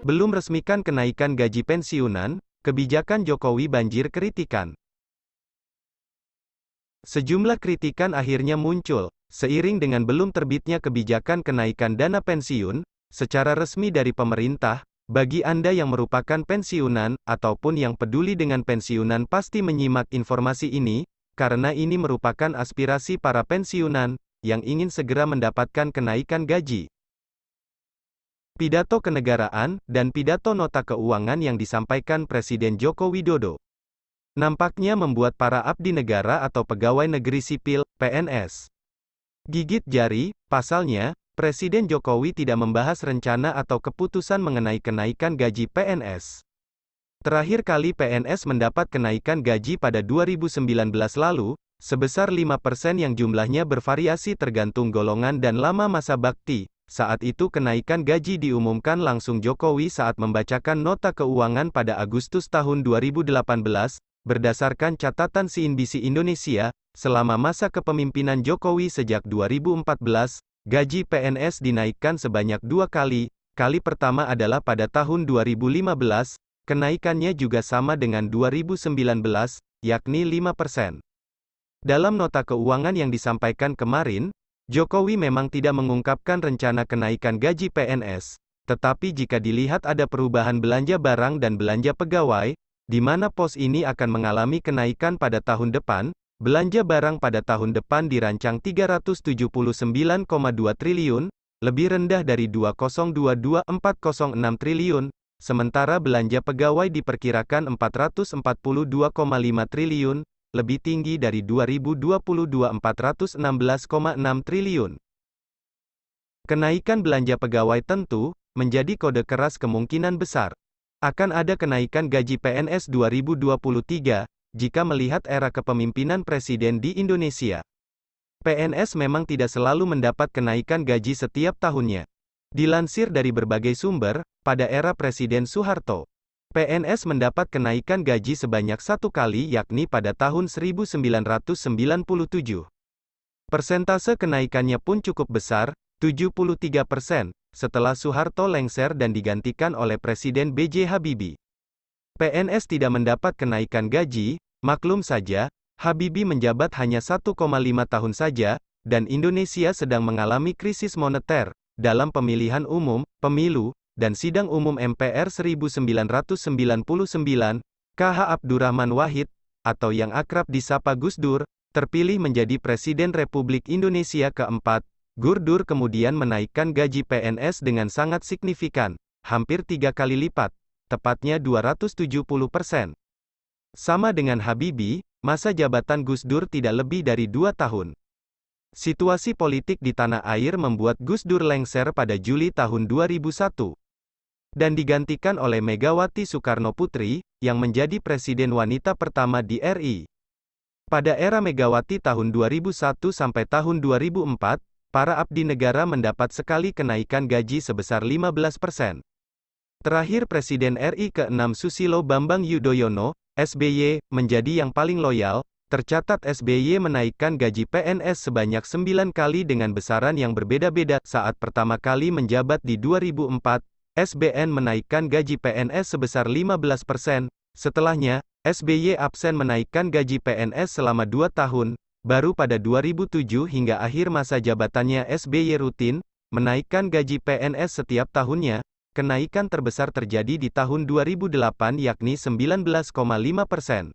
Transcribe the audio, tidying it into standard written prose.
Belum resmikan kenaikan gaji pensiunan, kebijakan Jokowi banjir kritikan. Sejumlah kritikan akhirnya muncul, seiring dengan belum terbitnya kebijakan kenaikan dana pensiun, secara resmi dari pemerintah. Bagi Anda yang merupakan pensiunan, ataupun yang peduli dengan pensiunan pasti menyimak informasi ini, karena ini merupakan aspirasi para pensiunan, yang ingin segera mendapatkan kenaikan gaji. Pidato kenegaraan, dan pidato nota keuangan yang disampaikan Presiden Joko Widodo nampaknya membuat para abdi negara atau pegawai negeri sipil, PNS, gigit jari. Pasalnya, Presiden Jokowi tidak membahas rencana atau keputusan mengenai kenaikan gaji PNS. Terakhir kali PNS mendapat kenaikan gaji pada 2019 lalu, sebesar 5% yang jumlahnya bervariasi tergantung golongan dan lama masa bakti. Saat itu kenaikan gaji diumumkan langsung Jokowi saat membacakan nota keuangan pada Agustus tahun 2018, berdasarkan catatan CNBC Indonesia, selama masa kepemimpinan Jokowi sejak 2014, gaji PNS dinaikkan sebanyak 2 kali. Kali pertama adalah pada tahun 2015, kenaikannya juga sama dengan 2019, yakni 5%. Dalam nota keuangan yang disampaikan kemarin, Jokowi memang tidak mengungkapkan rencana kenaikan gaji PNS, tetapi jika dilihat ada perubahan belanja barang dan belanja pegawai, di mana pos ini akan mengalami kenaikan pada tahun depan, belanja barang pada tahun depan dirancang 379,2 triliun, lebih rendah dari 2022-406 triliun, sementara belanja pegawai diperkirakan 442,5 triliun, lebih tinggi dari 2022 416,6 triliun. Kenaikan belanja pegawai tentu menjadi kode keras kemungkinan besar akan ada kenaikan gaji PNS 2023 jika melihat era kepemimpinan presiden di Indonesia. PNS memang tidak selalu mendapat kenaikan gaji setiap tahunnya. Dilansir dari berbagai sumber, pada era Presiden Soeharto, PNS mendapat kenaikan gaji sebanyak 1 kali yakni pada tahun 1997. Persentase kenaikannya pun cukup besar, 73%, setelah Soeharto lengser dan digantikan oleh Presiden B.J. Habibie. PNS tidak mendapat kenaikan gaji, maklum saja, Habibie menjabat hanya 1,5 tahun saja, dan Indonesia sedang mengalami krisis moneter. Dalam pemilihan umum, pemilu, dan sidang umum MPR 1999, KH Abdurrahman Wahid, atau yang akrab disapa Gus Dur, terpilih menjadi Presiden Republik Indonesia keempat. Gus Dur kemudian menaikkan gaji PNS dengan sangat signifikan, hampir 3 kali lipat, tepatnya 270%. Sama dengan Habibie, masa jabatan Gus Dur tidak lebih dari 2 tahun. Situasi politik di tanah air membuat Gus Dur lengser pada Juli tahun 2001. Dan digantikan oleh Megawati Soekarnoputri, yang menjadi presiden wanita pertama di RI. Pada era Megawati tahun 2001 sampai tahun 2004, para abdi negara mendapat sekali kenaikan gaji sebesar 15%. Terakhir Presiden RI ke-6 Susilo Bambang Yudhoyono, SBY, menjadi yang paling loyal. Tercatat SBY menaikkan gaji PNS sebanyak 9 kali dengan besaran yang berbeda-beda. Saat pertama kali menjabat di 2004, SBN menaikkan gaji PNS sebesar 15%, setelahnya, SBY absen menaikkan gaji PNS selama 2 tahun, baru pada 2007 hingga akhir masa jabatannya SBY rutin, menaikkan gaji PNS setiap tahunnya. Kenaikan terbesar terjadi di tahun 2008 yakni 19,5%.